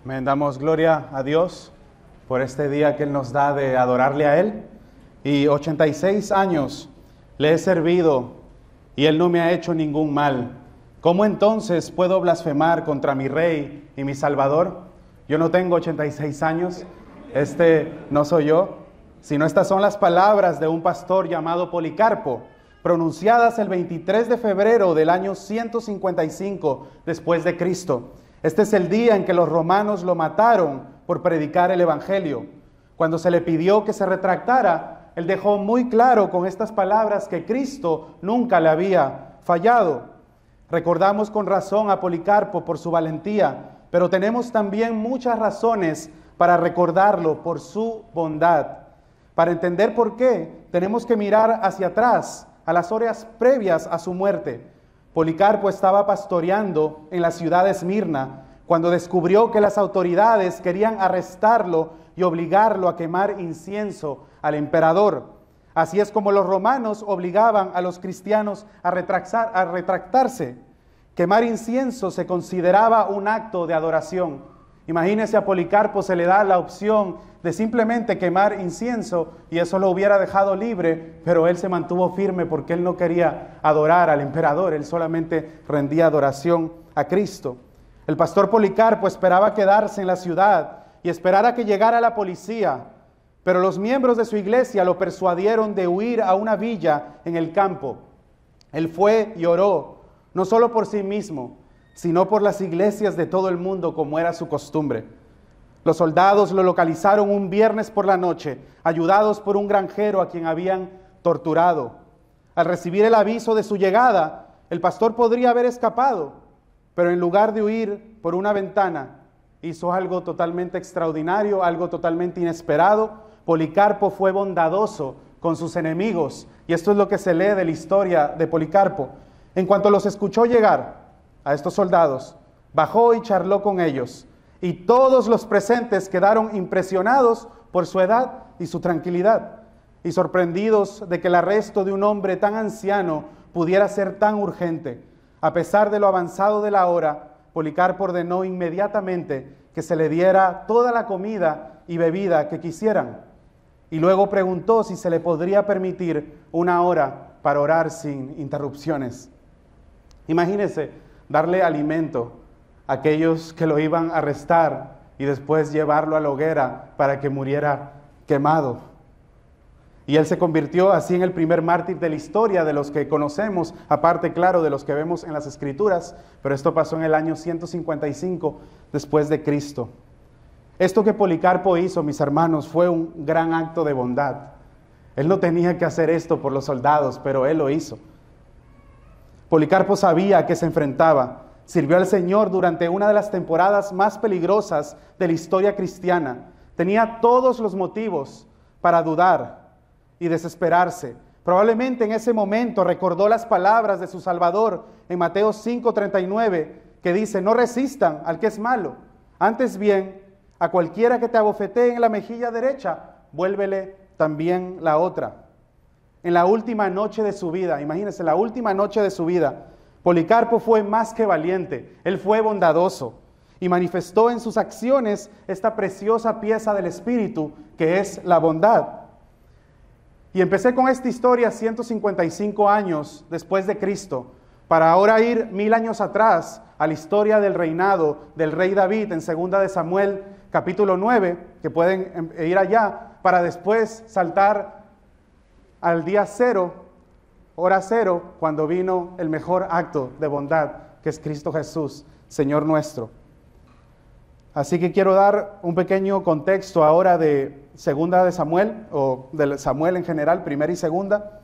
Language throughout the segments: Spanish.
Amén. Damos gloria a Dios por este día que Él nos da de adorarle a Él. Y 86 años le he servido y Él no me ha hecho ningún mal. ¿Cómo entonces puedo blasfemar contra mi Rey y mi Salvador? Yo no tengo 86 años, no soy yo, sino estas son las palabras de un pastor llamado Policarpo, pronunciadas el 23 de febrero del año 155 después de Cristo. Este es el día en que los romanos lo mataron por predicar el Evangelio. Cuando se le pidió que se retractara, él dejó muy claro con estas palabras que Cristo nunca le había fallado. Recordamos con razón a Policarpo por su valentía, pero tenemos también muchas razones para recordarlo por su bondad. Para entender por qué, tenemos que mirar hacia atrás, a las horas previas a su muerte. Policarpo estaba pastoreando en la ciudad de Esmirna cuando descubrió que las autoridades querían arrestarlo y obligarlo a quemar incienso al emperador. Así es como los romanos obligaban a los cristianos a retractarse. Quemar incienso se consideraba un acto de adoración. Imagínese, a Policarpo se le da la opción de simplemente quemar incienso y eso lo hubiera dejado libre, pero él se mantuvo firme porque él no quería adorar al emperador, él solamente rendía adoración a Cristo. El pastor Policarpo esperaba quedarse en la ciudad y esperar a que llegara la policía, pero los miembros de su iglesia lo persuadieron de huir a una villa en el campo. Él fue y oró, no solo por sí mismo, sino por las iglesias de todo el mundo, como era su costumbre. Los soldados lo localizaron un viernes por la noche, ayudados por un granjero a quien habían torturado. Al recibir el aviso de su llegada, el pastor podría haber escapado, pero en lugar de huir por una ventana, hizo algo totalmente extraordinario, algo totalmente inesperado. Policarpo fue bondadoso con sus enemigos, y esto es lo que se lee de la historia de Policarpo. En cuanto los escuchó llegar a estos soldados, bajó y charló con ellos, y todos los presentes quedaron impresionados por su edad y su tranquilidad, y sorprendidos de que el arresto de un hombre tan anciano pudiera ser tan urgente. A pesar de lo avanzado de la hora, Policarpo ordenó inmediatamente que se le diera toda la comida y bebida que quisieran, y luego preguntó si se le podría permitir una hora para orar sin interrupciones. Imagínense darle alimento a aquellos que lo iban a arrestar y después llevarlo a la hoguera para que muriera quemado. Y él se convirtió así en el primer mártir de la historia de los que conocemos, aparte, claro, de los que vemos en las Escrituras, pero esto pasó en el año 155 después de Cristo. Esto que Policarpo hizo, mis hermanos, fue un gran acto de bondad. Él no tenía que hacer esto por los soldados, pero él lo hizo. Policarpo sabía a qué se enfrentaba. Sirvió al Señor durante una de las temporadas más peligrosas de la historia cristiana. Tenía todos los motivos para dudar y desesperarse. Probablemente en ese momento recordó las palabras de su Salvador en Mateo 5:39, que dice: no resistan al que es malo, antes bien, a cualquiera que te abofetee en la mejilla derecha, vuélvele también la otra. En la última noche de su vida, imagínense, la última noche de su vida, Policarpo fue más que valiente, él fue bondadoso y manifestó en sus acciones esta preciosa pieza del Espíritu que es la bondad. Y empecé con esta historia 155 años después de Cristo, para ahora ir 1000 años atrás a la historia del reinado del rey David en 2 de Samuel capítulo 9, que pueden ir allá, para después saltar al día cero, hora cero, cuando vino el mejor acto de bondad, que es Cristo Jesús, Señor nuestro. Así que quiero dar un pequeño contexto ahora de 2 de Samuel, o de Samuel en general, primera y segunda.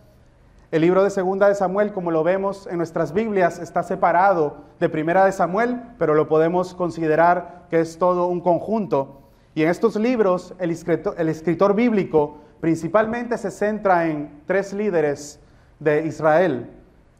El libro de 2 de Samuel, como lo vemos en nuestras Biblias, está separado de 1 de Samuel, pero lo podemos considerar que es todo un conjunto. Y en estos libros, el escritor bíblico principalmente se centra en 3 líderes de Israel,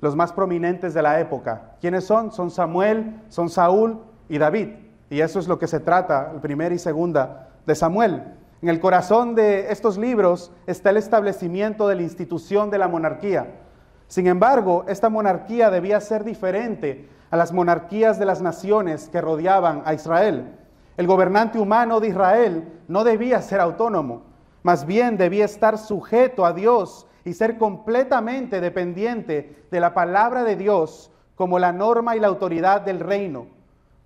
los más prominentes de la época. ¿Quiénes son? Son Samuel, son Saúl y David. Y eso es lo que se trata, el 1 y 2 de Samuel. En el corazón de estos libros está el establecimiento de la institución de la monarquía. Sin embargo, esta monarquía debía ser diferente a las monarquías de las naciones que rodeaban a Israel. El gobernante humano de Israel no debía ser autónomo, más bien debía estar sujeto a Dios y ser completamente dependiente de la palabra de Dios como la norma y la autoridad del reino.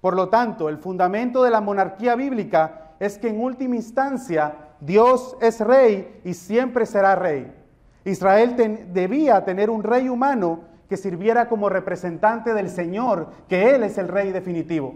Por lo tanto, el fundamento de la monarquía bíblica es que en última instancia Dios es rey y siempre será rey. Israel debía tener un rey humano que sirviera como representante del Señor, que Él es el rey definitivo.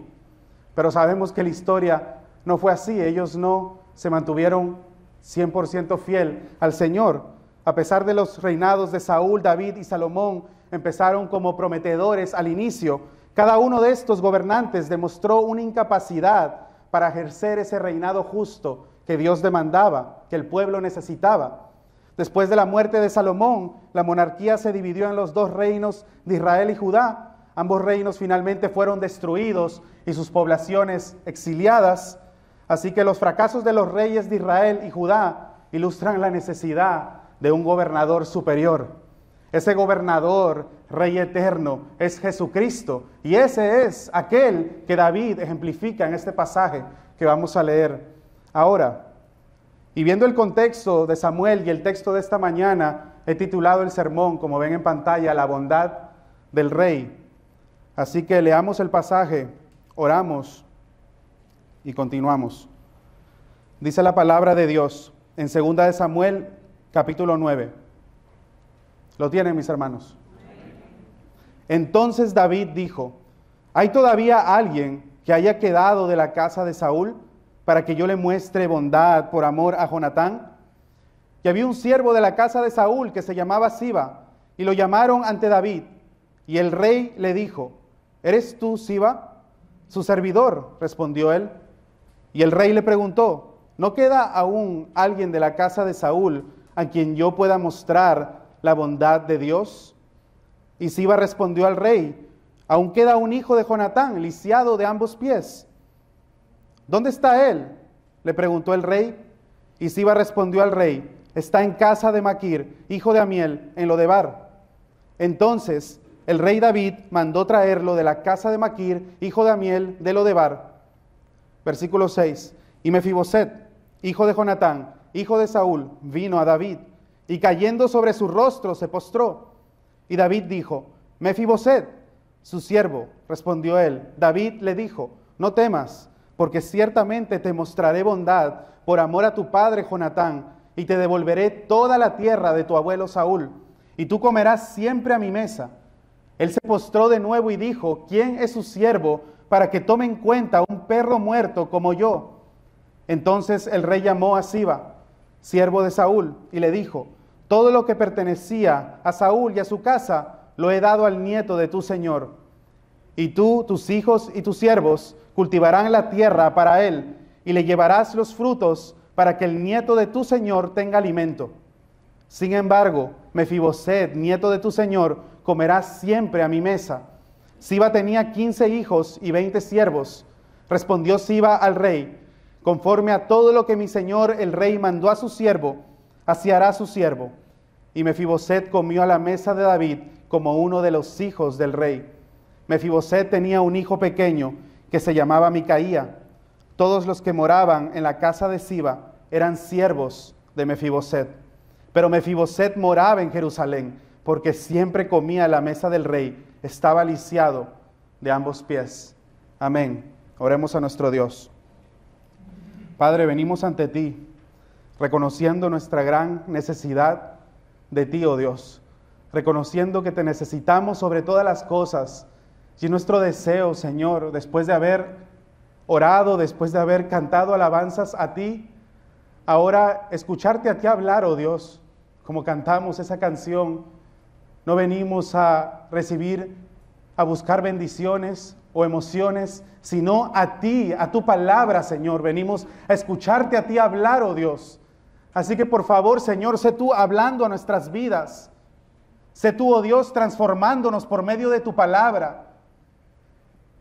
Pero sabemos que la historia no fue así. Ellos no se mantuvieron 100% fiel al Señor. A pesar de los reinados de Saúl, David y Salomón, empezaron como prometedores al inicio. Cada uno de estos gobernantes demostró una incapacidad para ejercer ese reinado justo que Dios demandaba, que el pueblo necesitaba. Después de la muerte de Salomón, la monarquía se dividió en los dos reinos de Israel y Judá. Ambos reinos finalmente fueron destruidos y sus poblaciones exiliadas. Así que los fracasos de los reyes de Israel y Judá ilustran la necesidad de un gobernador superior. Ese gobernador, rey eterno, es Jesucristo. Y ese es aquel que David ejemplifica en este pasaje que vamos a leer ahora. Y viendo el contexto de Samuel y el texto de esta mañana, he titulado el sermón, como ven en pantalla, La bondad del rey. Así que leamos el pasaje, oramos y continuamos. Dice la palabra de Dios en 2 de Samuel, capítulo 9. ¿Lo tienen, mis hermanos? Entonces David dijo: ¿hay todavía alguien que haya quedado de la casa de Saúl para que yo le muestre bondad por amor a Jonatán? Y había un siervo de la casa de Saúl que se llamaba Siba, y lo llamaron ante David. Y el rey le dijo: ¿eres tú, Siba? Su servidor, respondió él. Y el rey le preguntó: ¿no queda aún alguien de la casa de Saúl a quien yo pueda mostrar la bondad de Dios? Y Siba respondió al rey: aún queda un hijo de Jonatán, lisiado de ambos pies. ¿Dónde está él?, le preguntó el rey. Y Siba respondió al rey: está en casa de Maquir, hijo de Amiel, en Lodebar. Entonces el rey David mandó traerlo de la casa de Maquir, hijo de Amiel, de Lodebar. Versículo 6. Y Mefiboset, hijo de Jonatán, hijo de Saúl, vino a David, y cayendo sobre su rostro se postró. Y David dijo: Mefiboset. Su siervo, respondió él. David le dijo: no temas, porque ciertamente te mostraré bondad por amor a tu padre Jonatán, y te devolveré toda la tierra de tu abuelo Saúl, y tú comerás siempre a mi mesa. Él se postró de nuevo y dijo: ¿quién es su siervo para que tome en cuenta un perro muerto como yo? Entonces el rey llamó a Siba, siervo de Saúl, y le dijo: todo lo que pertenecía a Saúl y a su casa lo he dado al nieto de tu señor. Y tú, tus hijos y tus siervos cultivarán la tierra para él, y le llevarás los frutos para que el nieto de tu señor tenga alimento. Sin embargo, Mefiboset, nieto de tu señor, comerá siempre a mi mesa. Siba tenía 15 hijos y 20 siervos. Respondió Siba al rey: conforme a todo lo que mi señor el rey mandó a su siervo, así hará su siervo. Y Mefiboset comió a la mesa de David como uno de los hijos del rey. Mefiboset tenía un hijo pequeño que se llamaba Micaía. Todos los que moraban en la casa de Siba eran siervos de Mefiboset. Pero Mefiboset moraba en Jerusalén, porque siempre comía a la mesa del rey. Estaba lisiado de ambos pies. Amén. Oremos a nuestro Dios. Padre, venimos ante ti, reconociendo nuestra gran necesidad de ti, oh Dios. Reconociendo que te necesitamos sobre todas las cosas. Y nuestro deseo, Señor, después de haber orado, después de haber cantado alabanzas a ti, ahora escucharte a ti hablar, oh Dios, como cantamos esa canción. No venimos a recibir, a buscar bendiciones o emociones, sino a ti, a tu palabra, Señor. Venimos a escucharte a ti hablar, oh Dios. Así que por favor, Señor, sé tú hablando a nuestras vidas. Sé tú, oh Dios, transformándonos por medio de tu palabra.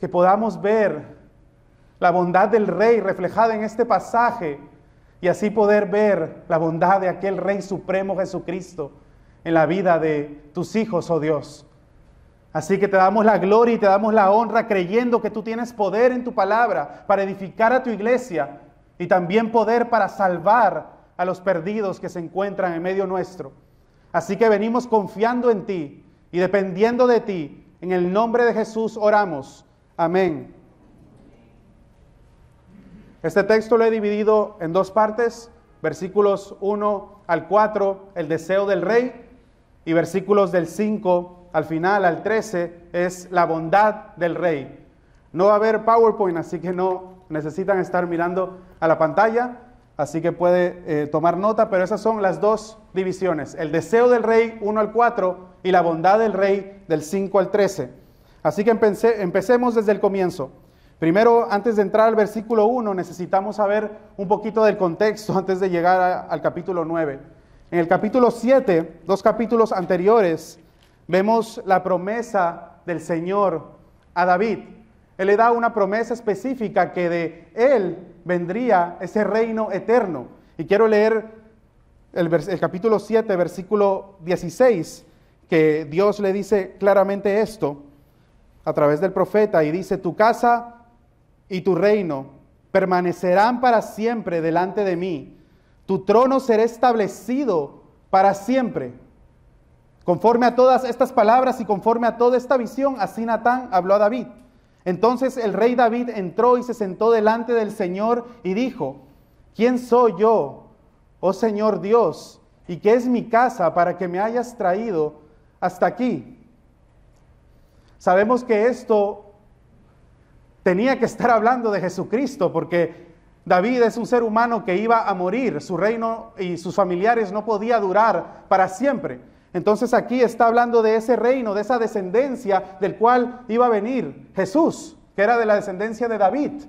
Que podamos ver la bondad del Rey reflejada en este pasaje y así poder ver la bondad de aquel Rey Supremo Jesucristo en la vida de tus hijos, oh Dios. Así que te damos la gloria y te damos la honra creyendo que tú tienes poder en tu palabra para edificar a tu iglesia y también poder para salvar a los perdidos que se encuentran en medio nuestro. Así que venimos confiando en ti y dependiendo de ti. En el nombre de Jesús oramos. Amén. Este texto lo he dividido en dos partes, versículos 1 al 4, el deseo del rey, y versículos del 5 al final, al 13, es la bondad del rey. No va a haber PowerPoint, así que no necesitan estar mirando a la pantalla, así que puede tomar nota, pero esas son las dos divisiones, el deseo del rey 1 al 4 y la bondad del rey del 5 al 13. Así que empecemos desde el comienzo. Primero, antes de entrar al versículo 1, necesitamos saber un poquito del contexto antes de llegar al capítulo 9. En el capítulo 7, dos capítulos anteriores, vemos la promesa del Señor a David. Él le da una promesa específica que de él vendría ese reino eterno. Y quiero leer el capítulo 7, versículo 16, que Dios le dice claramente esto a través del profeta, y dice: tu casa y tu reino permanecerán para siempre delante de mí. Tu trono será establecido para siempre. Conforme a todas estas palabras y conforme a toda esta visión, así Natán habló a David. Entonces el rey David entró y se sentó delante del Señor y dijo: ¿quién soy yo, oh Señor Dios? ¿Y qué es mi casa para que me hayas traído hasta aquí? Sabemos que esto tenía que estar hablando de Jesucristo, porque David es un ser humano que iba a morir, su reino y sus familiares no podía durar para siempre. Entonces aquí está hablando de ese reino, de esa descendencia del cual iba a venir Jesús, que era de la descendencia de David.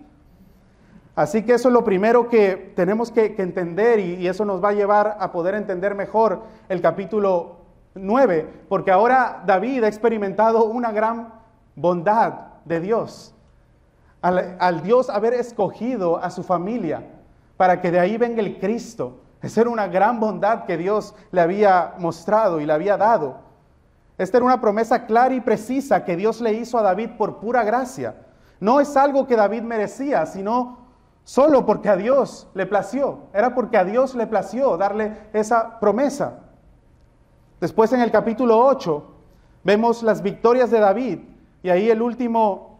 Así que eso es lo primero que tenemos que entender, y eso nos va a llevar a poder entender mejor el capítulo 9, porque ahora David ha experimentado una gran bondad de Dios. Al Dios haber escogido a su familia para que de ahí venga el Cristo. Esa era una gran bondad que Dios le había mostrado y le había dado. Esta era una promesa clara y precisa que Dios le hizo a David por pura gracia. No es algo que David merecía, sino solo porque a Dios le plació. Era porque a Dios le plació darle esa promesa. Después en el capítulo 8 vemos las victorias de David, y ahí el último,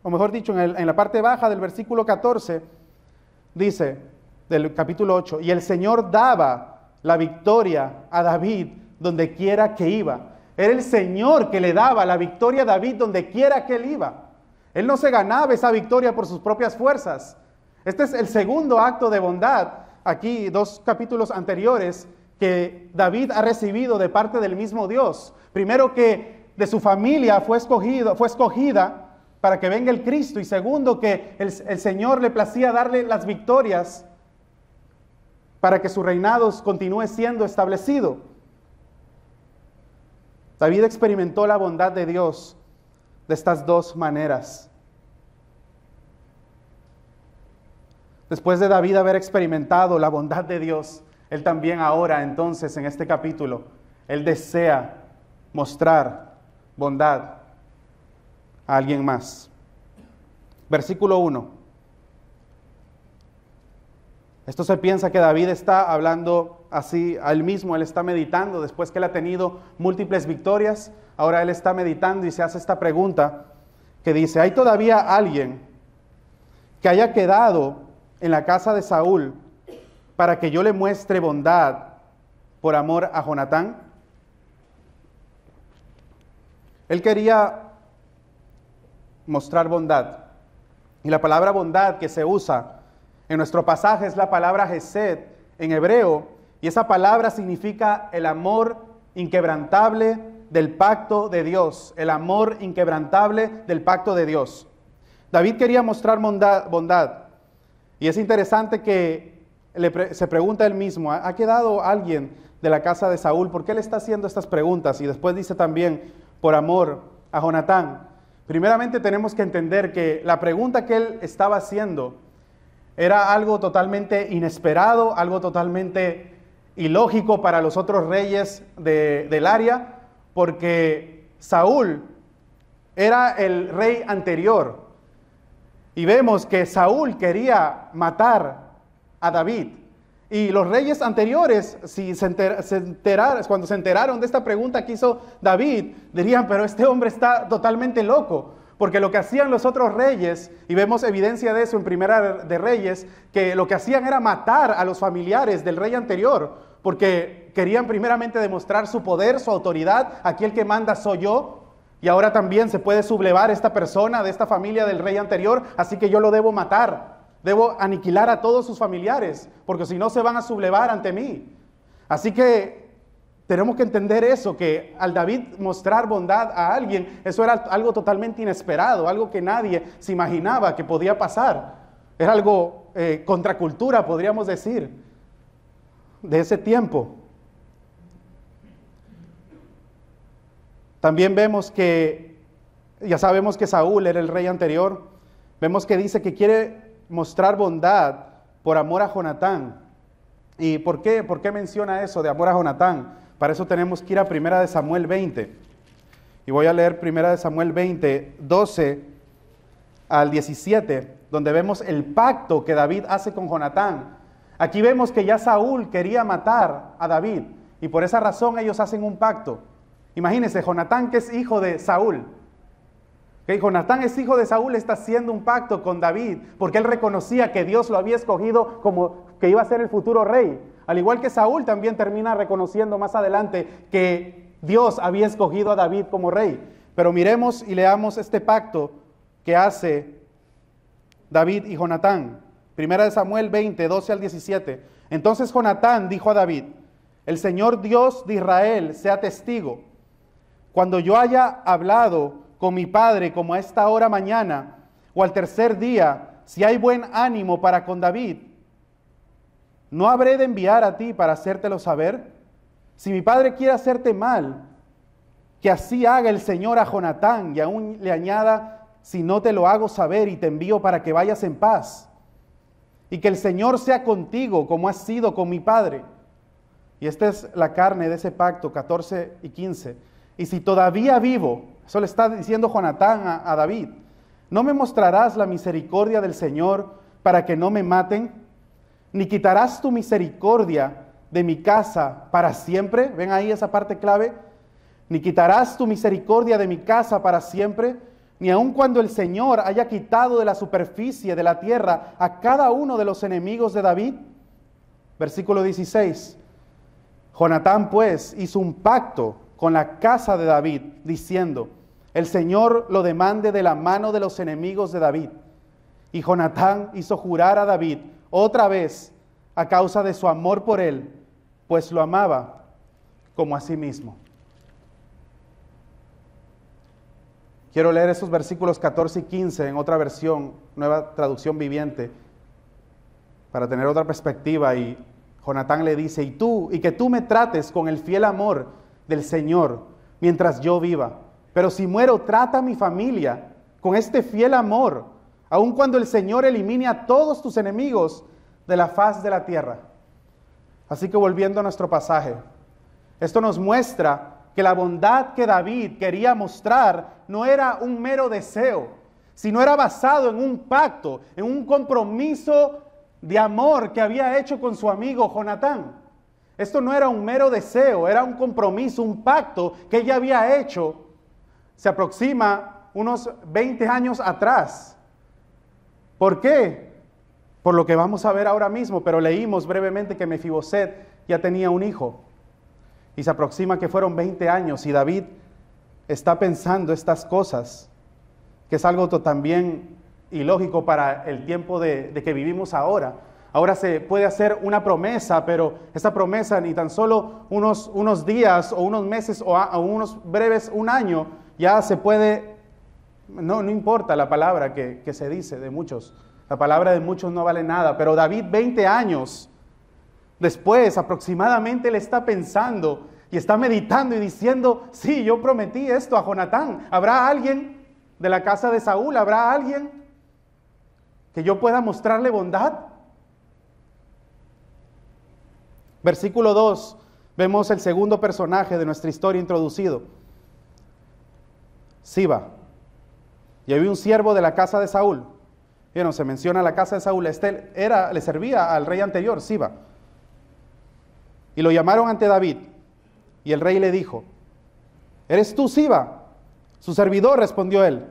o mejor dicho, en la parte baja del versículo 14, dice, del capítulo 8, y el Señor daba la victoria a David donde quiera que iba. Era el Señor que le daba la victoria a David donde quiera que él iba. Él no se ganaba esa victoria por sus propias fuerzas. Este es el segundo acto de bondad, aquí 2 capítulos anteriores, que David ha recibido de parte del mismo Dios. Primero, que de su familia fue escogida para que venga el Cristo, y segundo, que el Señor le placía darle las victorias para que su reinado continúe siendo establecido. David experimentó la bondad de Dios de estas dos maneras. Después de David haber experimentado la bondad de Dios, él también ahora, entonces, en este capítulo, él desea mostrar bondad a alguien más. Versículo 1. Esto se piensa que David está hablando así a él mismo, él está meditando después que él ha tenido múltiples victorias. Ahora él está meditando y se hace esta pregunta que dice: ¿hay todavía alguien que haya quedado en la casa de Saúl para que yo le muestre bondad por amor a Jonatán? Él quería mostrar bondad, y la palabra bondad que se usa en nuestro pasaje es la palabra Hesed en hebreo, y esa palabra significa el amor inquebrantable del pacto de Dios, el amor inquebrantable del pacto de Dios. David quería mostrar bondad, y es interesante que se pregunta él mismo: ¿ha quedado alguien de la casa de Saúl? ¿Por qué le está haciendo estas preguntas? Y después dice también: por amor a Jonatán. Primeramente tenemos que entender que la pregunta que él estaba haciendo era algo totalmente inesperado, algo totalmente ilógico para los otros reyes del área, porque Saúl era el rey anterior. Y vemos que Saúl quería matar a David. Y los reyes anteriores, si cuando se enteraron de esta pregunta que hizo David, dirían, pero este hombre está totalmente loco. Porque lo que hacían los otros reyes, y vemos evidencia de eso en Primera de Reyes, que lo que hacían era matar a los familiares del rey anterior, porque querían primeramente demostrar su poder, su autoridad. Aquí el que manda soy yo, y ahora también se puede sublevar esta persona de esta familia del rey anterior, así que yo lo debo matar. Debo aniquilar a todos sus familiares, porque si no se van a sublevar ante mí. Así que tenemos que entender eso, que al David mostrar bondad a alguien, eso era algo totalmente inesperado, algo que nadie se imaginaba que podía pasar. Era algo contracultura, podríamos decir, de ese tiempo. También vemos que, ya sabemos que Saúl era el rey anterior, vemos que dice que quiere mostrar bondad por amor a Jonatán. ¿Y por qué menciona eso de amor a Jonatán? Para eso tenemos que ir a 1 Samuel 20. Y voy a leer 1 Samuel 20, 12 al 17, donde vemos el pacto que David hace con Jonatán. Aquí vemos que ya Saúl quería matar a David, y por esa razón ellos hacen un pacto. Imagínense, Jonatán, que es hijo de Saúl. Jonatán es hijo de Saúl, está haciendo un pacto con David, porque él reconocía que Dios lo había escogido como que iba a ser el futuro rey. Al igual que Saúl también termina reconociendo más adelante que Dios había escogido a David como rey. Pero miremos y leamos este pacto que hace David y Jonatán. 1 Samuel 20, 12 al 17. Entonces Jonatán dijo a David: el Señor Dios de Israel sea testigo. Cuando yo haya hablado con mi padre como a esta hora mañana o al tercer día, si hay buen ánimo para con David, ¿no habré de enviar a ti para hacértelo saber? Si mi padre quiere hacerte mal, que así haga el Señor a Jonatán, y aún le añada: si no te lo hago saber y te envío para que vayas en paz. Y que el Señor sea contigo como has sido con mi padre. Y esta es la carne de ese pacto, 14 y 15. Y si todavía vivo, eso le está diciendo Jonatán a David, ¿no me mostrarás la misericordia del Señor para que no me maten? ¿Ni quitarás tu misericordia de mi casa para siempre? ¿Ven ahí esa parte clave? ¿Ni quitarás tu misericordia de mi casa para siempre? Ni aun cuando el Señor haya quitado de la superficie de la tierra a cada uno de los enemigos de David. Versículo 16. Jonatán pues hizo un pacto con la casa de David, diciendo: el Señor lo demande de la mano de los enemigos de David. Y Jonatán hizo jurar a David otra vez a causa de su amor por él, pues lo amaba como a sí mismo. Quiero leer esos versículos 14 y 15 en otra versión, nueva traducción viviente, para tener otra perspectiva. Y Jonatán le dice: y que tú me trates con el fiel amor del Señor mientras yo viva. Pero si muero, trata a mi familia con este fiel amor, aun cuando el Señor elimine a todos tus enemigos de la faz de la tierra. Así que volviendo a nuestro pasaje, esto nos muestra que la bondad que David quería mostrar no era un mero deseo, sino era basado en un pacto, en un compromiso de amor que había hecho con su amigo Jonatán. Esto no era un mero deseo, era un compromiso, un pacto que ella había hecho. Se aproxima unos 20 años atrás. ¿Por qué? Por lo que vamos a ver ahora mismo, pero leímos brevemente que Mefiboset ya tenía un hijo. Y se aproxima que fueron 20 años y David está pensando estas cosas, que es algo también ilógico para el tiempo de que vivimos ahora. Ahora se puede hacer una promesa, pero esa promesa ni tan solo unos días o unos meses o unos breves, un año, ya se puede, no importa la palabra que se dice de muchos, la palabra de muchos no vale nada, pero David 20 años después aproximadamente le está pensando y está meditando y diciendo: sí, yo prometí esto a Jonatán, ¿habrá alguien de la casa de Saúl? ¿Habrá alguien que yo pueda mostrarle bondad? Versículo 2, vemos el segundo personaje de nuestra historia introducido, Siba. y había un siervo de la casa de Saúl. Vieron, se menciona la casa de Saúl. Le servía al rey anterior, Siba. Y lo llamaron ante David. Y el rey le dijo: ¿eres tú, Siba? Su servidor, respondió él.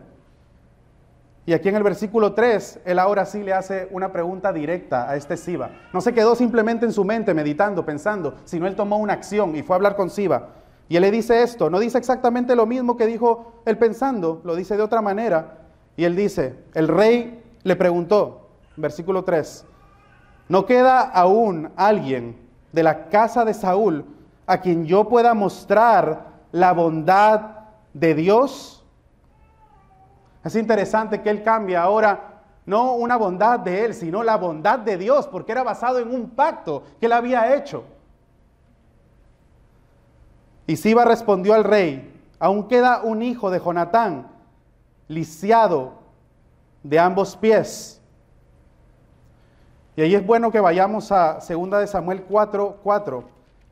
Y aquí en el versículo 3, él ahora sí le hace una pregunta directa a este Siba. No se quedó simplemente en su mente meditando, pensando, sino él tomó una acción y fue a hablar con Siba. Y él le dice esto, no dice exactamente lo mismo que dijo él pensando, lo dice de otra manera. Y él dice, el rey le preguntó, versículo 3, ¿no queda aún alguien de la casa de Saúl a quien yo pueda mostrar la bondad de Dios? Es interesante que él cambia ahora, no una bondad de él, sino la bondad de Dios, porque era basado en un pacto que él había hecho. Y Siba respondió al rey, aún queda un hijo de Jonatán, lisiado de ambos pies. Y ahí es bueno que vayamos a 2 de Samuel 4:4,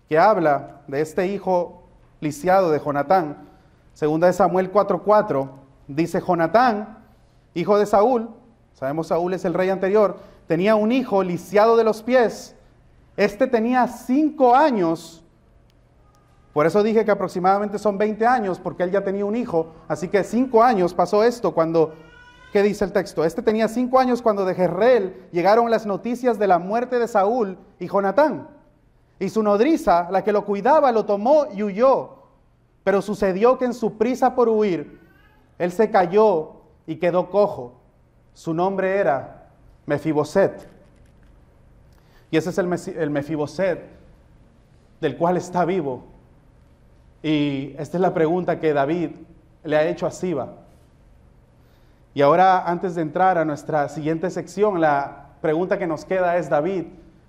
que habla de este hijo lisiado de Jonatán. 2 de Samuel 4:4, dice: Jonatán, hijo de Saúl, sabemos Saúl es el rey anterior, tenía un hijo lisiado de los pies. Este tenía 5 años. Por eso dije que aproximadamente son 20 años, porque él ya tenía un hijo. Así que 5 años pasó esto cuando, ¿qué dice el texto? Este tenía 5 años cuando de Jezreel llegaron las noticias de la muerte de Saúl y Jonatán. Y su nodriza, la que lo cuidaba, lo tomó y huyó. Pero sucedió que en su prisa por huir, él se cayó y quedó cojo. Su nombre era Mefiboset. Y ese es el Mefiboset del cual está vivo. Y esta es la pregunta que David le ha hecho a Siba. Y ahora, antes de entrar a nuestra siguiente sección, la pregunta que nos queda es: ¿David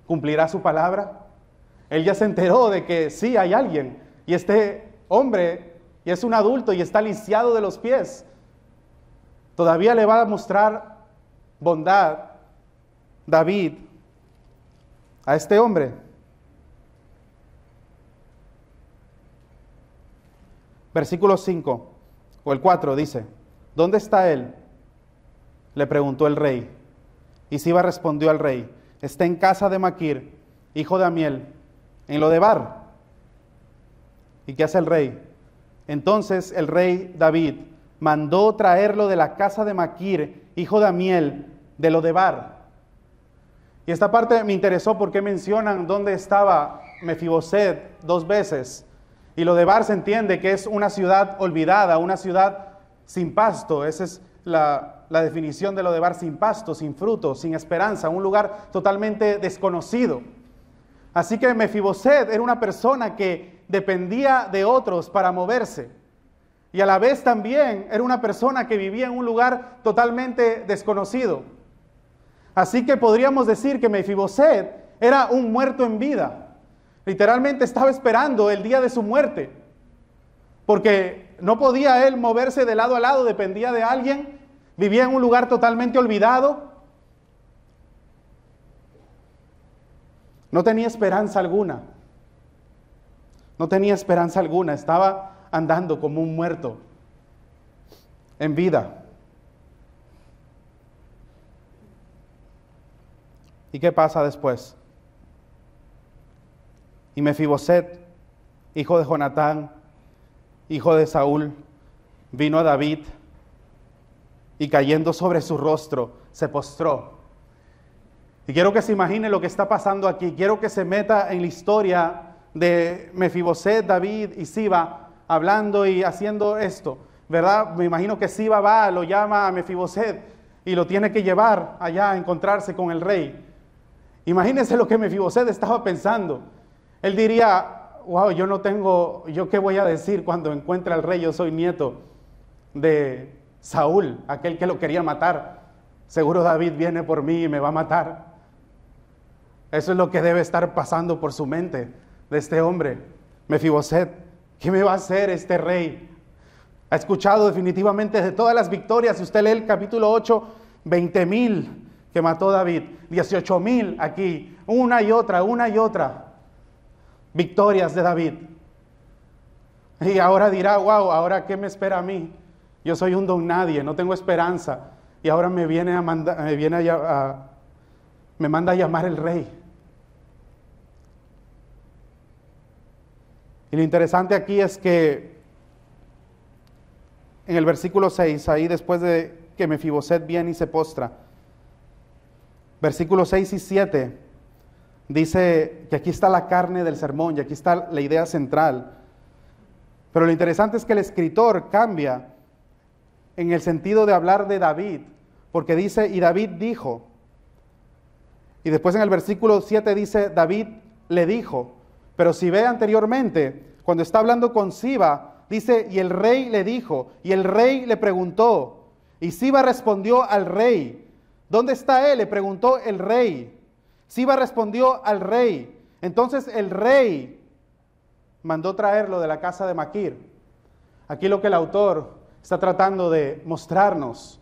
cumplirá su palabra? Él ya se enteró de que sí hay alguien, y este hombre y es un adulto y está lisiado de los pies. Todavía le va a mostrar bondad David a este hombre. Versículo 5 o el 4 dice: ¿dónde está él?, le preguntó el rey. Y Siba respondió al rey: está en casa de Maquir, hijo de Amiel, en Lodebar. ¿Y qué hace el rey? Entonces el rey David mandó traerlo de la casa de Maquir, hijo de Amiel, de Lodebar. Y esta parte me interesó porque mencionan dónde estaba Mefiboset 2 veces. Y Lodebar se entiende que es una ciudad olvidada, una ciudad sin pasto. Esa es la definición de Lodebar: sin pasto, sin fruto, sin esperanza, un lugar totalmente desconocido. Así que Mefiboset era una persona que dependía de otros para moverse. Y a la vez también era una persona que vivía en un lugar totalmente desconocido. Así que podríamos decir que Mefiboset era un muerto en vida. Literalmente estaba esperando el día de su muerte, porque no podía él moverse de lado a lado, dependía de alguien, vivía en un lugar totalmente olvidado, no tenía esperanza alguna, estaba andando como un muerto en vida. ¿Y qué pasa después? Y Mefiboset, hijo de Jonatán, hijo de Saúl, vino a David y cayendo sobre su rostro, se postró. Y quiero que se imagine lo que está pasando aquí. Quiero que se meta en la historia de Mefiboset, David y Siba, hablando y haciendo esto, ¿verdad? Me imagino que Siba va, lo llama a Mefiboset y lo tiene que llevar allá a encontrarse con el rey. Imagínense lo que Mefiboset estaba pensando. Él diría: wow, yo qué voy a decir cuando encuentre al rey. Yo soy nieto de Saúl, aquel que lo quería matar. Seguro David viene por mí y me va a matar. Eso es lo que debe estar pasando por su mente de este hombre, Mefiboset. ¿Qué me va a hacer este rey? Ha escuchado definitivamente de todas las victorias. Si usted lee el capítulo 8, 20,000 que mató David, 18,000 aquí, una y otra. Victorias de David. Y ahora dirá: wow, ¿ahora qué me espera a mí? Yo soy un don nadie, no tengo esperanza. Y ahora me manda a llamar el rey. Y lo interesante aquí es que en el versículo 6, ahí después de que Mefiboset viene y se postra, versículos 6 y 7, dice que aquí está la carne del sermón y aquí está la idea central. Pero lo interesante es que el escritor cambia en el sentido de hablar de David, porque dice, y David dijo, y después en el versículo 7 dice, David le dijo. Pero si ve anteriormente, cuando está hablando con Siba, dice, y el rey le dijo, y el rey le preguntó, y Siba respondió al rey. ¿Dónde está él?, le preguntó el rey. Siba respondió al rey. Entonces el rey mandó traerlo de la casa de Maquir. Aquí lo que el autor está tratando de mostrarnos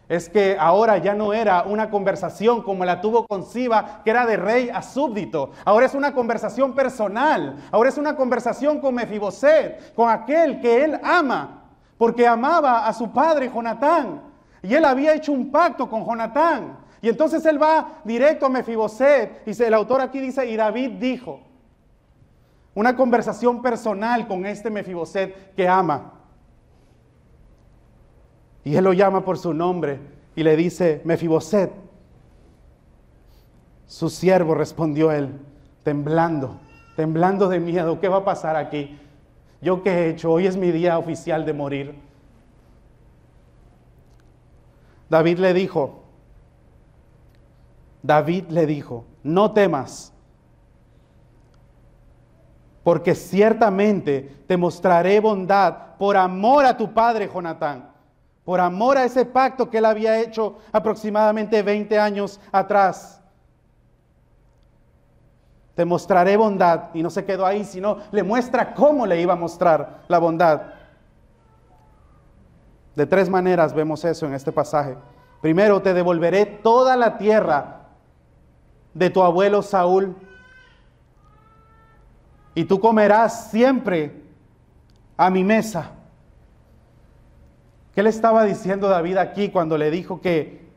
es que ahora ya no era una conversación como la tuvo con Siba, que era de rey a súbdito. Ahora es una conversación personal. Ahora es una conversación con Mefiboset, con aquel que él ama, porque amaba a su padre Jonatán. Y él había hecho un pacto con Jonatán. Y entonces él va directo a Mefiboset. Y el autor aquí dice, y David dijo. Una conversación personal con este Mefiboset que ama. Y él lo llama por su nombre y le dice, Mefiboset. Su siervo, respondió él, temblando de miedo. ¿Qué va a pasar aquí? ¿Yo qué he hecho? Hoy es mi día oficial de morir. David le dijo, no temas, porque ciertamente te mostraré bondad por amor a tu padre Jonatán. Por amor a ese pacto que él había hecho aproximadamente 20 años atrás. Te mostraré bondad. Y no se quedó ahí, sino le muestra cómo le iba a mostrar la bondad. De 3 maneras vemos eso en este pasaje. Primero, te devolveré toda la tierra de tu abuelo Saúl. Y tú comerás siempre a mi mesa. ¿Qué le estaba diciendo David aquí cuando le dijo que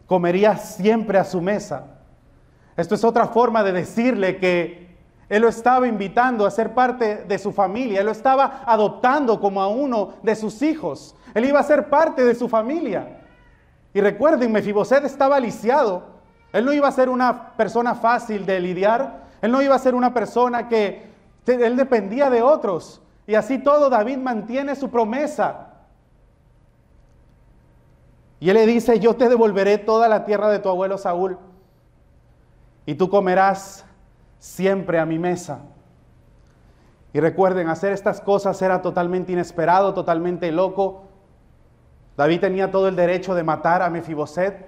comería siempre a su mesa? Esto es otra forma de decirle que él lo estaba invitando a ser parte de su familia. Él lo estaba adoptando como a uno de sus hijos. Él iba a ser parte de su familia. Y recuerden, Mefiboset estaba lisiado. Él no iba a ser una persona fácil de lidiar. Él no iba a ser una persona que él dependía de otros. Y así todo, David mantiene su promesa. Y él le dice, yo te devolveré toda la tierra de tu abuelo Saúl, y tú comerás siempre a mi mesa. Y recuerden, hacer estas cosas era totalmente inesperado, totalmente loco. David tenía todo el derecho de matar a Mefiboset.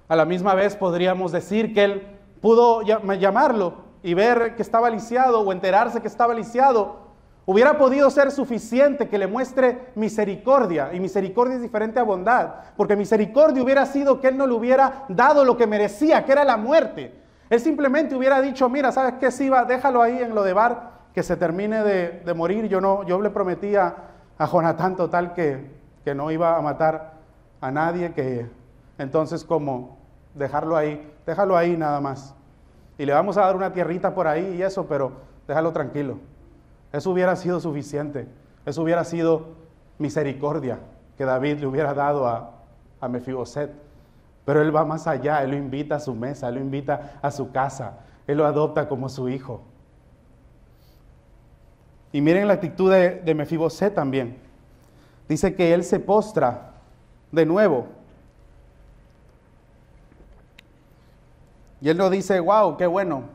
A la misma vez podríamos decir que él pudo llamarlo y ver que estaba lisiado, o enterarse que estaba lisiado. Hubiera podido ser suficiente que le muestre misericordia, y misericordia es diferente a bondad, porque misericordia hubiera sido que él no le hubiera dado lo que merecía, que era la muerte. Él simplemente hubiera dicho, mira, ¿sabes qué, Siba? Déjalo ahí en Lodebar, que se termine de morir. Yo le prometí a Jonatán total que no iba a matar a nadie, que entonces como déjalo ahí nada más. Y le vamos a dar una tierrita por ahí y eso, pero déjalo tranquilo. Eso hubiera sido suficiente. Eso hubiera sido misericordia que David le hubiera dado a Mefiboset. Pero él va más allá. Él lo invita a su mesa, él lo invita a su casa. Él lo adopta como su hijo. Y miren la actitud de Mefiboset también. Dice que él se postra de nuevo. Y él no dice, wow, qué bueno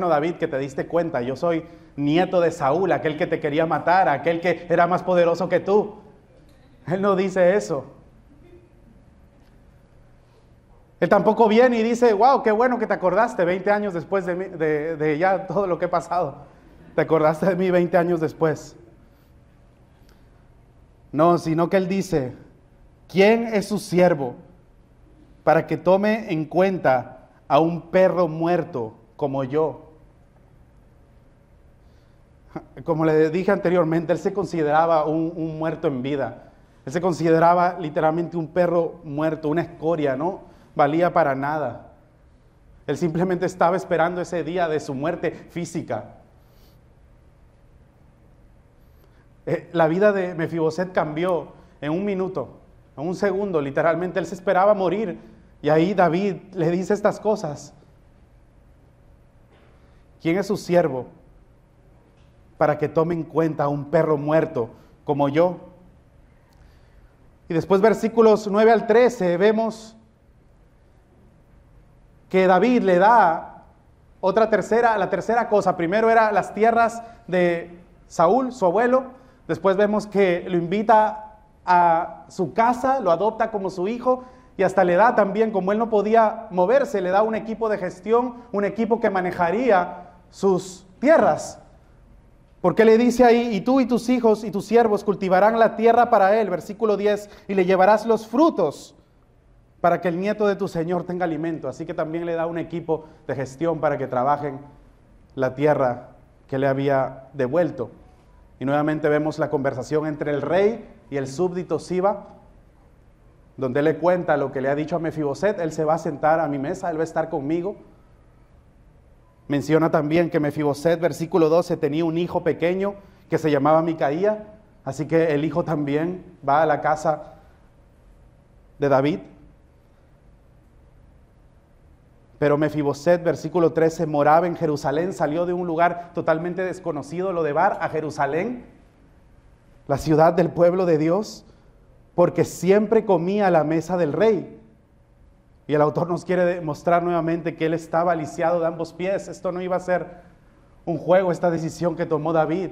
David que te diste cuenta. Yo soy nieto de Saúl, aquel que te quería matar, aquel que era más poderoso que tú. Él no dice eso. Él tampoco viene y dice, wow, qué bueno que te acordaste 20 años después de ya todo lo que he pasado. Te acordaste de mí 20 años después. No, sino que él dice, ¿quién es su siervo para que tome en cuenta a un perro muerto como yo? como le dije anteriormente, él se consideraba un muerto en vida. Él se consideraba literalmente un perro muerto, una escoria, no valía para nada. Él simplemente estaba esperando ese día de su muerte física. La vida de Mefiboset cambió en un minuto, en un segundo, literalmente. Él se esperaba morir. Y ahí David le dice estas cosas. ¿Quién es su siervo para que tome en cuenta a un perro muerto como yo? Y después versículos 9 al 13 vemos que David le da la tercera cosa. Primero era las tierras de Saúl, su abuelo. Después vemos que lo invita a su casa, lo adopta como su hijo y hasta le da también, como él no podía moverse, le da un equipo de gestión, un equipo que manejaría sus tierras. Porque le dice ahí, y tú y tus hijos y tus siervos cultivarán la tierra para él, versículo 10, y le llevarás los frutos para que el nieto de tu señor tenga alimento. Así que también le da un equipo de gestión para que trabajen la tierra que le había devuelto. Y nuevamente vemos la conversación entre el rey y el súbdito Siba, donde él le cuenta lo que le ha dicho a Mefiboset. Él se va a sentar a mi mesa, él va a estar conmigo. Menciona también que Mefiboset, versículo 12, tenía un hijo pequeño que se llamaba Micaía, así que el hijo también va a la casa de David. Pero Mefiboset, versículo 13, moraba en Jerusalén, salió de un lugar totalmente desconocido, Lodebar, a Jerusalén, la ciudad del pueblo de Dios, porque siempre comía a la mesa del rey. Y el autor nos quiere demostrar nuevamente que él estaba lisiado de ambos pies. Esto no iba a ser un juego, esta decisión que tomó David.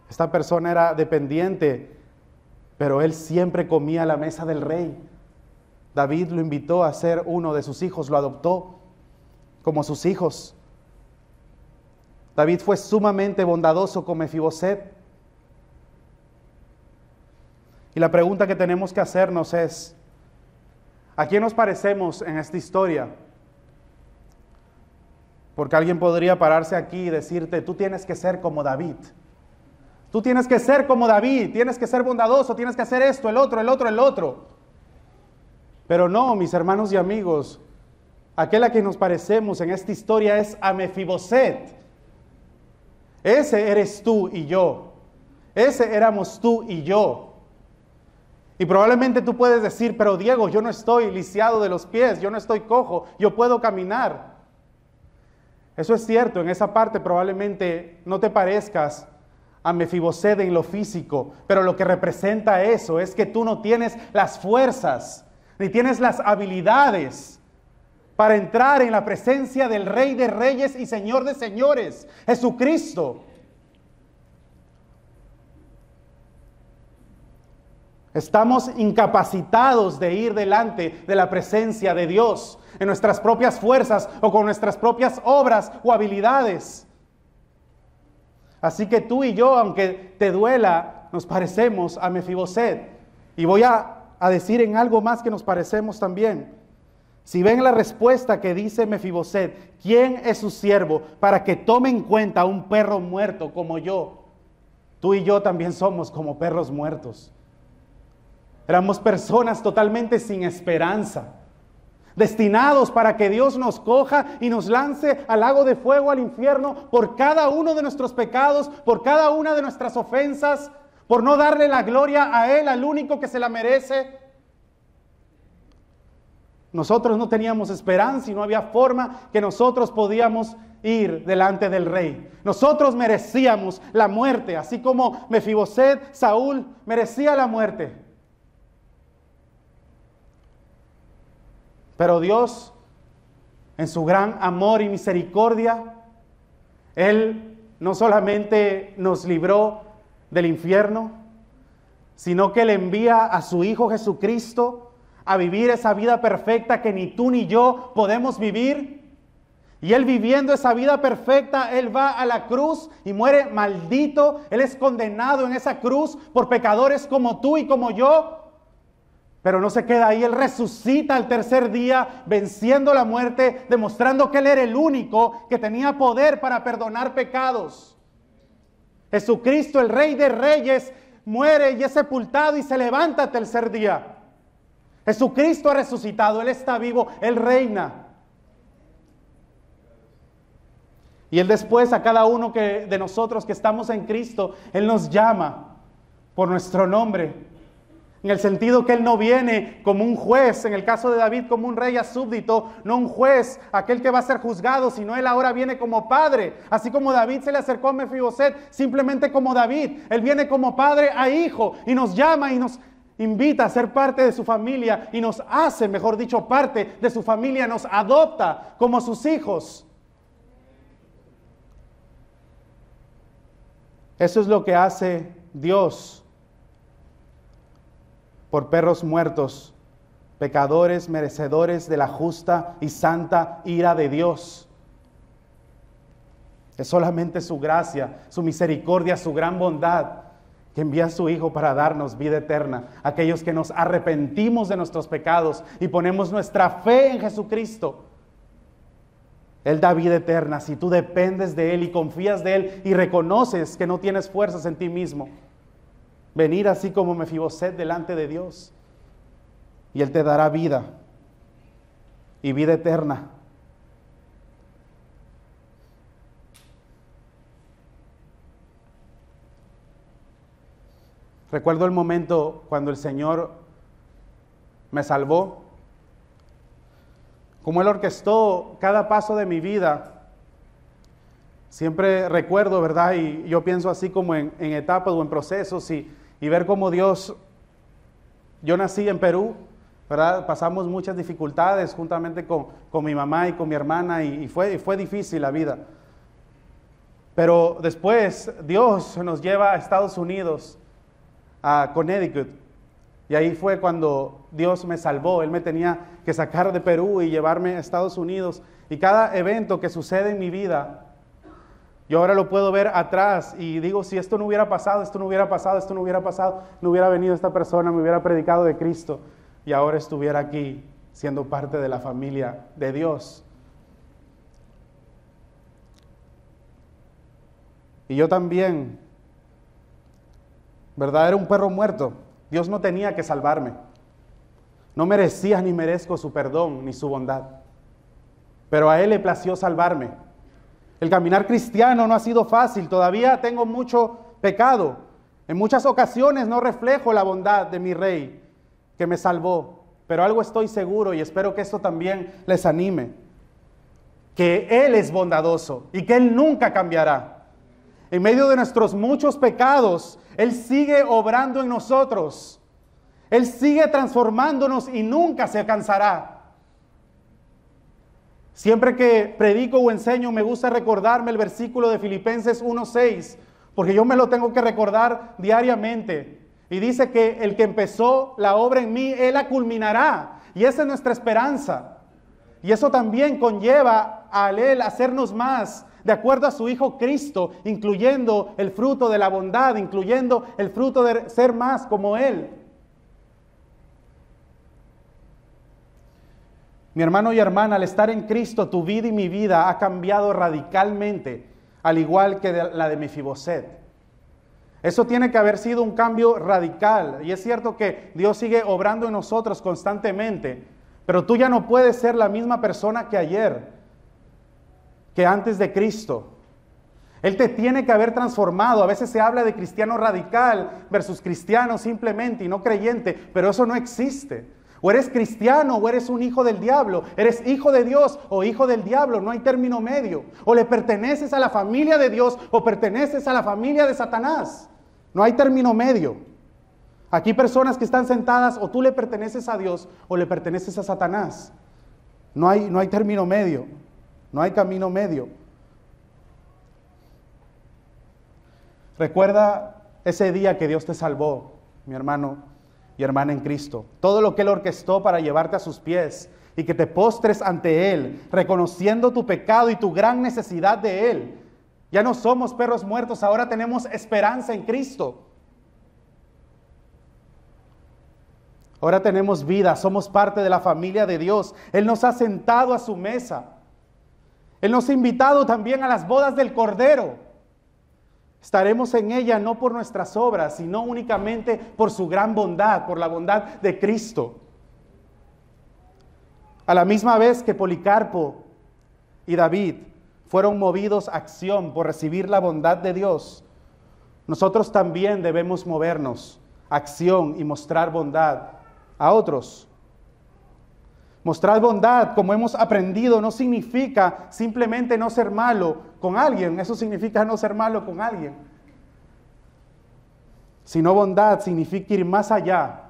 Esta persona era dependiente, pero él siempre comía a la mesa del rey. David lo invitó a ser uno de sus hijos, lo adoptó como sus hijos. David fue sumamente bondadoso con Mefiboset. Y la pregunta que tenemos que hacernos es, ¿a quién nos parecemos en esta historia? Porque alguien podría pararse aquí y decirte, tú tienes que ser como David. Tú tienes que ser como David, tienes que ser bondadoso, tienes que hacer esto, el otro. Pero no, mis hermanos y amigos, aquel a quien nos parecemos en esta historia es a Mefiboset. Ese eres tú y yo. Ese éramos tú y yo. Y probablemente tú puedes decir, pero Diego, yo no estoy lisiado de los pies, yo no estoy cojo, yo puedo caminar. Eso es cierto, en esa parte probablemente no te parezcas a Mefiboset en lo físico, pero lo que representa eso es que tú no tienes las fuerzas, ni tienes las habilidades para entrar en la presencia del Rey de Reyes y Señor de Señores, Jesucristo. Estamos incapacitados de ir delante de la presencia de Dios en nuestras propias fuerzas o con nuestras propias obras o habilidades. Así que tú y yo, aunque te duela, nos parecemos a Mefiboset. Y voy a decir en algo más que nos parecemos también. Si ven la respuesta que dice Mefiboset, ¿quién es su siervo para que tome en cuenta a un perro muerto como yo? Tú y yo también somos como perros muertos. Éramos personas totalmente sin esperanza, destinados para que Dios nos coja y nos lance al lago de fuego, al infierno, por cada uno de nuestros pecados, por cada una de nuestras ofensas, por no darle la gloria a Él, al único que se la merece. Nosotros no teníamos esperanza y no había forma que nosotros podíamos ir delante del rey. Nosotros merecíamos la muerte, así como Mefiboset, Saúl, merecía la muerte. Pero Dios, en su gran amor y misericordia, Él no solamente nos libró del infierno, sino que le envía a su Hijo Jesucristo a vivir esa vida perfecta que ni tú ni yo podemos vivir. Y Él viviendo esa vida perfecta, Él va a la cruz y muere maldito. Él es condenado en esa cruz por pecadores como tú y como yo. Pero no se queda ahí, Él resucita al tercer día, venciendo la muerte, demostrando que Él era el único que tenía poder para perdonar pecados. Jesucristo, el Rey de Reyes, muere y es sepultado y se levanta al tercer día. Jesucristo ha resucitado, Él está vivo, Él reina. Y Él después a cada uno de nosotros que estamos en Cristo, Él nos llama por nuestro nombre. En el sentido que Él no viene como un juez, en el caso de David como un rey a súbdito, no un juez, aquel que va a ser juzgado, sino Él ahora viene como padre. Así como David se le acercó a Mefiboset, simplemente como David, Él viene como padre a hijo y nos llama y nos invita a ser parte de su familia y nos hace, mejor dicho, parte de su familia, nos adopta como sus hijos. Eso es lo que hace Dios por perros muertos, pecadores merecedores de la justa y santa ira de Dios. Es solamente su gracia, su misericordia, su gran bondad que envía a su Hijo para darnos vida eterna. Aquellos que nos arrepentimos de nuestros pecados y ponemos nuestra fe en Jesucristo, Él da vida eterna si tú dependes de Él y confías de Él y reconoces que no tienes fuerzas en ti mismo. Venir así como Mefiboset delante de Dios y Él te dará vida y vida eterna. Recuerdo el momento cuando el Señor me salvó, como Él orquestó cada paso de mi vida. Siempre recuerdo, ¿verdad? Y yo pienso así como en etapas o en procesos y ver cómo Dios, yo nací en Perú, ¿verdad? Pasamos muchas dificultades juntamente con mi mamá y con mi hermana y fue difícil la vida. Pero después Dios nos lleva a Estados Unidos, a Connecticut, y ahí fue cuando Dios me salvó. Él me tenía que sacar de Perú y llevarme a Estados Unidos. Y cada evento que sucede en mi vida, yo ahora lo puedo ver atrás y digo, si esto no hubiera pasado, esto no hubiera pasado, esto no hubiera pasado, no hubiera venido esta persona, me hubiera predicado de Cristo y ahora estuviera aquí siendo parte de la familia de Dios. Y yo también, ¿verdad? Era un perro muerto. Dios no tenía que salvarme. No merecía ni merezco su perdón ni su bondad. Pero a Él le plació salvarme. El caminar cristiano no ha sido fácil, todavía tengo mucho pecado. En muchas ocasiones no reflejo la bondad de mi Rey que me salvó, pero algo estoy seguro y espero que esto también les anime, que Él es bondadoso y que Él nunca cambiará. En medio de nuestros muchos pecados, Él sigue obrando en nosotros, Él sigue transformándonos y nunca se cansará. Siempre que predico o enseño me gusta recordarme el versículo de Filipenses 1:6, porque yo me lo tengo que recordar diariamente. Y dice que el que empezó la obra en mí, Él la culminará. Y esa es nuestra esperanza. Y eso también conlleva a Él hacernos más de acuerdo a su Hijo Cristo, incluyendo el fruto de la bondad, incluyendo el fruto de ser más como Él. Mi hermano y hermana, al estar en Cristo, tu vida y mi vida ha cambiado radicalmente, al igual que la de Mefiboset. Eso tiene que haber sido un cambio radical. Y es cierto que Dios sigue obrando en nosotros constantemente, pero tú ya no puedes ser la misma persona que ayer, que antes de Cristo. Él te tiene que haber transformado. A veces se habla de cristiano radical versus cristiano simplemente y no creyente, pero eso no existe. O eres cristiano o eres un hijo del diablo. Eres hijo de Dios o hijo del diablo. No hay término medio. O le perteneces a la familia de Dios o perteneces a la familia de Satanás. No hay término medio. Aquí personas que están sentadas, o tú le perteneces a Dios o le perteneces a Satanás. No hay término medio. No hay camino medio. Recuerda ese día que Dios te salvó, mi hermano y hermana en Cristo. Todo lo que Él orquestó para llevarte a sus pies y que te postres ante Él, reconociendo tu pecado y tu gran necesidad de Él. Ya no somos perros muertos, ahora tenemos esperanza en Cristo. Ahora tenemos vida, somos parte de la familia de Dios. Él nos ha sentado a su mesa. Él nos ha invitado también a las bodas del Cordero. Estaremos en ella no por nuestras obras, sino únicamente por su gran bondad, por la bondad de Cristo. A la misma vez que Policarpo y David fueron movidos a acción por recibir la bondad de Dios, nosotros también debemos movernos a acción y mostrar bondad a otros. Mostrar bondad, como hemos aprendido, no significa simplemente no ser malo con alguien. Eso significa no ser malo con alguien. Sino bondad significa ir más allá.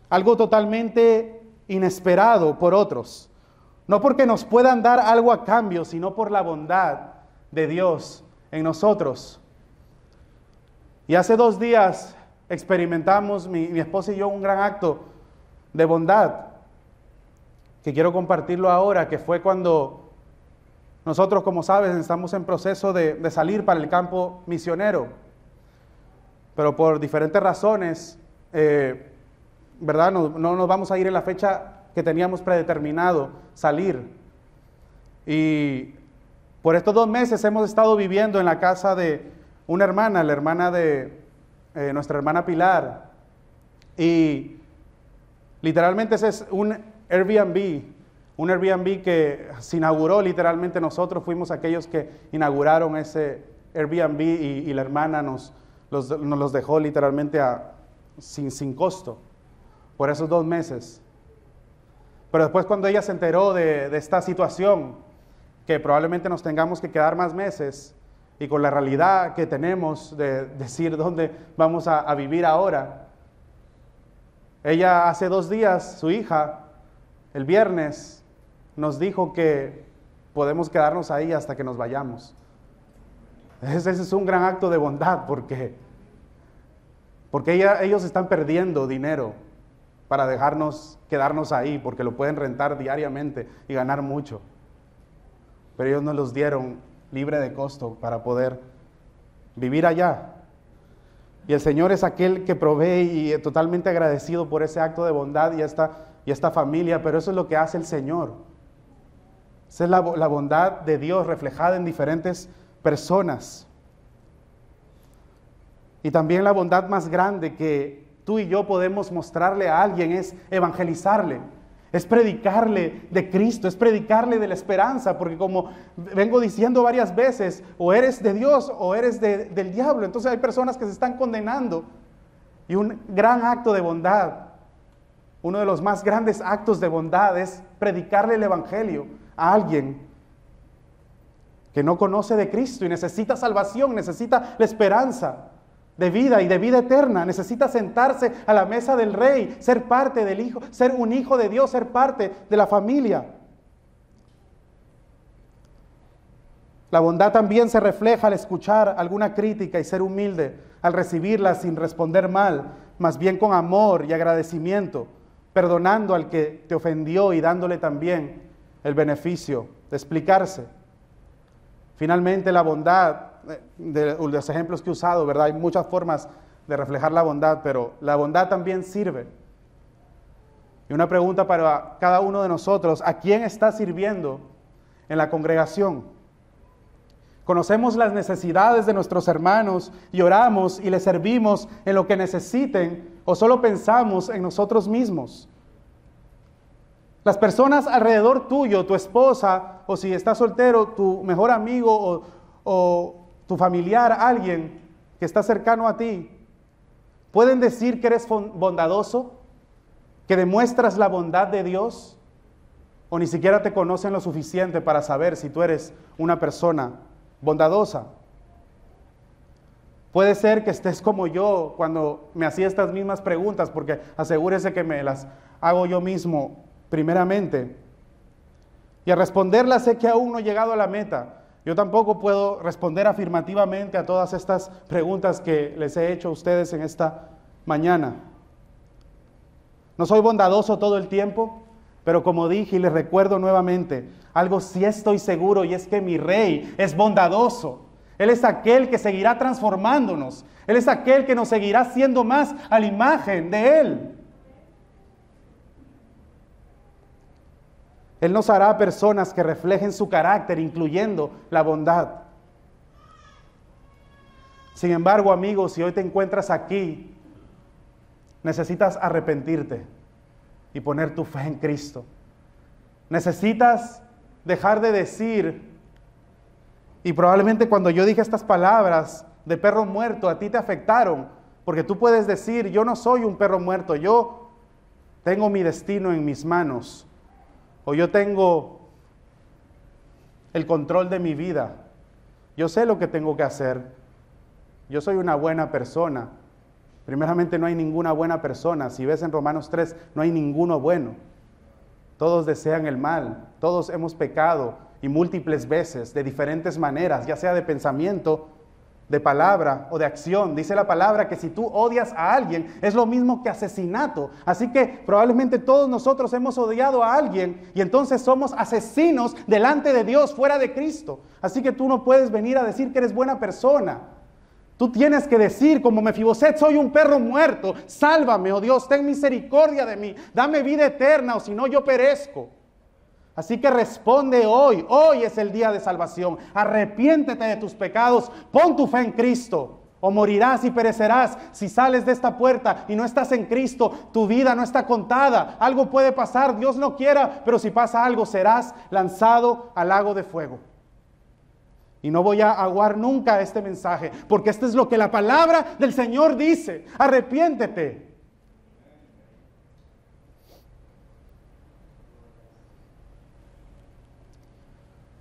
Algo totalmente inesperado por otros. No porque nos puedan dar algo a cambio, sino por la bondad de Dios en nosotros. Y hace 2 días experimentamos, mi esposa y yo, un gran acto de bondad que quiero compartirlo ahora, que fue cuando nosotros, como sabes, estamos en proceso de salir para el campo misionero, pero por diferentes razones, ¿verdad? No nos vamos a ir en la fecha que teníamos predeterminado salir. Y por estos 2 meses hemos estado viviendo en la casa de una hermana, la hermana de nuestra hermana Pilar, y literalmente ese es un Airbnb que se inauguró literalmente. Nosotros fuimos aquellos que inauguraron ese Airbnb y la hermana nos los dejó literalmente sin costo por esos 2 meses. Pero después, cuando ella se enteró de esta situación, que probablemente nos tengamos que quedar más meses, y con la realidad que tenemos de decir dónde vamos a vivir ahora, ella hace 2 días, su hija, el viernes, nos dijo que podemos quedarnos ahí hasta que nos vayamos. Ese es un gran acto de bondad, porque ellos están perdiendo dinero para dejarnos quedarnos ahí, porque lo pueden rentar diariamente y ganar mucho. Pero ellos nos los dieron libre de costo para poder vivir allá. Y el Señor es aquel que provee, y totalmente agradecido por ese acto de bondad y esta familia, pero eso es lo que hace el Señor. Esa es la bondad de Dios reflejada en diferentes personas. Y también la bondad más grande que tú y yo podemos mostrarle a alguien es evangelizarle, es predicarle de Cristo, es predicarle de la esperanza, porque como vengo diciendo varias veces, o eres de Dios o eres del diablo. Entonces hay personas que se están condenando, y un gran acto de bondad, uno de los más grandes actos de bondad, es predicarle el evangelio a alguien que no conoce de Cristo y necesita salvación, necesita la esperanza de vida y de vida eterna, necesita sentarse a la mesa del Rey, ser parte del Hijo, ser un hijo de Dios, ser parte de la familia. La bondad también se refleja al escuchar alguna crítica y ser humilde al recibirla sin responder mal, más bien con amor y agradecimiento, perdonando al que te ofendió y dándole también el beneficio de explicarse. Finalmente, la bondad, de los ejemplos que he usado, ¿verdad? Hay muchas formas de reflejar la bondad, pero la bondad también sirve. Y una pregunta para cada uno de nosotros: ¿a quién está sirviendo en la congregación? Conocemos las necesidades de nuestros hermanos y oramos y les servimos en lo que necesiten, o solo pensamos en nosotros mismos. Las personas alrededor tuyo, tu esposa, o si estás soltero, tu mejor amigo o tu familiar, alguien que está cercano a ti, ¿pueden decir que eres bondadoso? ¿Que demuestras la bondad de Dios? ¿O ni siquiera te conocen lo suficiente para saber si tú eres una persona bondadosa? Puede ser que estés como yo cuando me hacía estas mismas preguntas, porque asegúrese que me las hago yo mismo primeramente. Y al responderlas sé que aún no he llegado a la meta. Yo tampoco puedo responder afirmativamente a todas estas preguntas que les he hecho a ustedes en esta mañana. No soy bondadoso todo el tiempo, pero como dije y les recuerdo nuevamente, algo sí estoy seguro, y es que mi Rey es bondadoso. Él es aquel que seguirá transformándonos. Él es aquel que nos seguirá haciendo más a la imagen de Él. Él nos hará personas que reflejen su carácter, incluyendo la bondad. Sin embargo, amigos, si hoy te encuentras aquí, necesitas arrepentirte y poner tu fe en Cristo. Necesitas dejar de decir, y probablemente cuando yo dije estas palabras de perro muerto, a ti te afectaron, porque tú puedes decir, yo no soy un perro muerto, yo tengo mi destino en mis manos, o yo tengo el control de mi vida, yo sé lo que tengo que hacer, yo soy una buena persona. Primeramente, no hay ninguna buena persona. Si ves en Romanos 3, no hay ninguno bueno. Todos desean el mal, todos hemos pecado y múltiples veces, de diferentes maneras, ya sea de pensamiento, de palabra o de acción. Dice la palabra que si tú odias a alguien, es lo mismo que asesinato. Así que probablemente todos nosotros hemos odiado a alguien y entonces somos asesinos delante de Dios, fuera de Cristo. Así que tú no puedes venir a decir que eres buena persona. Tú tienes que decir, como Mefiboset, soy un perro muerto, sálvame, oh Dios, ten misericordia de mí, dame vida eterna, o si no yo perezco. Así que responde hoy es el día de salvación, arrepiéntete de tus pecados, pon tu fe en Cristo, o morirás y perecerás. Si sales de esta puerta y no estás en Cristo, tu vida no está contada, algo puede pasar, Dios no quiera, pero si pasa algo, serás lanzado al lago de fuego. Y no voy a aguar nunca este mensaje, porque esto es lo que la palabra del Señor dice. Arrepiéntete.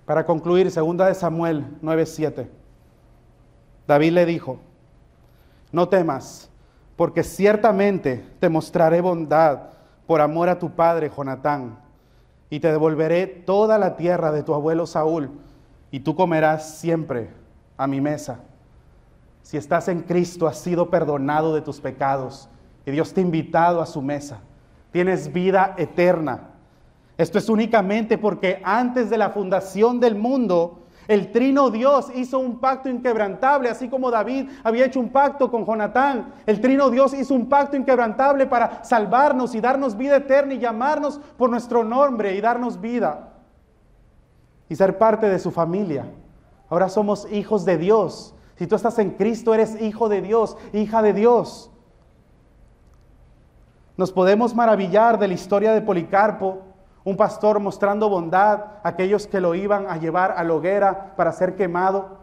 Para concluir, 2 de Samuel 9:7. David le dijo, no temas, porque ciertamente te mostraré bondad por amor a tu padre Jonatán, y te devolveré toda la tierra de tu abuelo Saúl, y tú comerás siempre a mi mesa. Si estás en Cristo, has sido perdonado de tus pecados y Dios te ha invitado a su mesa. Tienes vida eterna. Esto es únicamente porque antes de la fundación del mundo, el Trino Dios hizo un pacto inquebrantable, así como David había hecho un pacto con Jonatán. El Trino Dios hizo un pacto inquebrantable para salvarnos y darnos vida eterna y llamarnos por nuestro nombre y darnos vida y ser parte de su familia. Ahora somos hijos de Dios. Si tú estás en Cristo, eres hijo de Dios, hija de Dios. Nos podemos maravillar de la historia de Policarpo, un pastor mostrando bondad a aquellos que lo iban a llevar a la hoguera para ser quemado.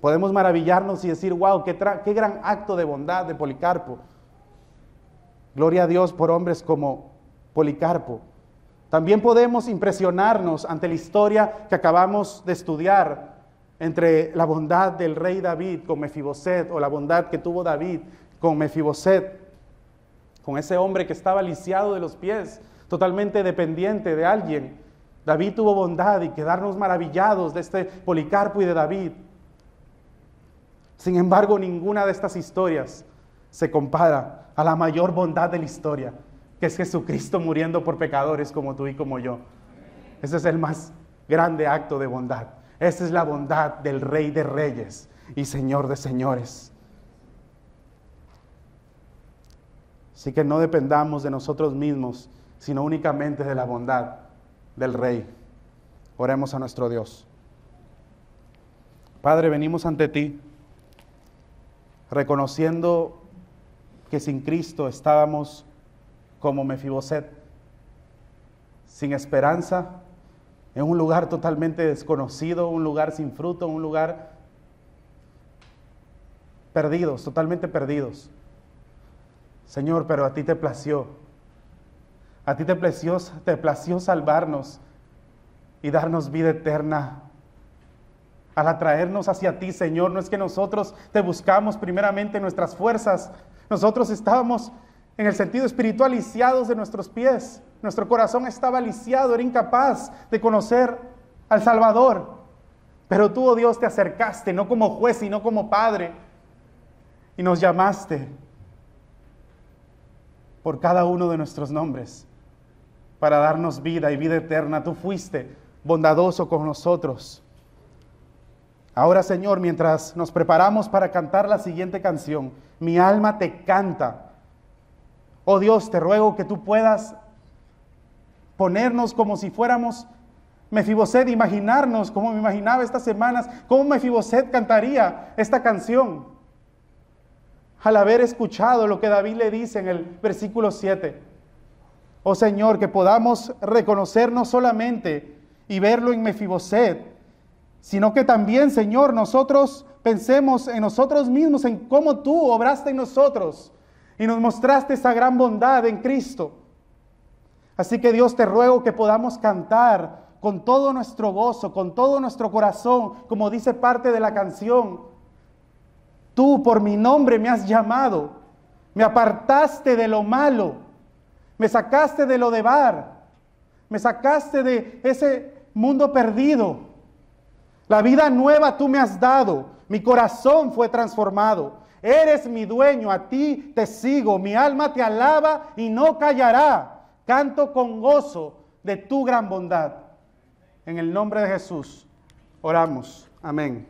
Podemos maravillarnos y decir, wow, qué gran acto de bondad de Policarpo. Gloria a Dios por hombres como Policarpo. También podemos impresionarnos ante la historia que acabamos de estudiar entre la bondad del rey David con Mefiboset, o la bondad que tuvo David con Mefiboset, con ese hombre que estaba lisiado de los pies, totalmente dependiente de alguien. David tuvo bondad y quedarnos maravillados de este Policarpo y de David. Sin embargo, ninguna de estas historias se compara a la mayor bondad de la historia, que es Jesucristo muriendo por pecadores como tú y como yo. Ese es el más grande acto de bondad. Esa es la bondad del Rey de Reyes y Señor de Señores. Así que no dependamos de nosotros mismos, sino únicamente de la bondad del Rey. Oremos a nuestro Dios. Padre, venimos ante ti, reconociendo que sin Cristo estábamos como Mefiboset, sin esperanza, en un lugar totalmente desconocido, un lugar sin fruto, un lugar perdidos, totalmente perdidos. Señor, pero a ti te plació. A ti te plació salvarnos y darnos vida eterna. Al atraernos hacia ti, Señor, no es que nosotros te buscamos primeramente en nuestras fuerzas. Nosotros estábamos en el sentido espiritual lisiados de nuestros pies. Nuestro corazón estaba lisiado, era incapaz de conocer al Salvador. Pero tú, oh Dios, te acercaste, no como juez, sino como Padre, y nos llamaste por cada uno de nuestros nombres, para darnos vida y vida eterna. Tú fuiste bondadoso con nosotros. Ahora, Señor, mientras nos preparamos para cantar la siguiente canción, mi alma te canta. Oh Dios, te ruego que tú puedas ponernos como si fuéramos Mefiboset, imaginarnos, como me imaginaba estas semanas, cómo Mefiboset cantaría esta canción. Al haber escuchado lo que David le dice en el versículo 7. Oh Señor, que podamos reconocer no solamente y verlo en Mefiboset, sino que también, Señor, nosotros pensemos en nosotros mismos, en cómo tú obraste en nosotros y nos mostraste esa gran bondad en Cristo. Así que Dios, te ruego que podamos cantar con todo nuestro gozo, con todo nuestro corazón, como dice parte de la canción. Tú por mi nombre me has llamado, me apartaste de lo malo, me sacaste de lo de Bar, me sacaste de ese mundo perdido. La vida nueva tú me has dado, mi corazón fue transformado. Eres mi dueño, a ti te sigo, mi alma te alaba y no callará. Canto con gozo de tu gran bondad. En el nombre de Jesús oramos. Amén.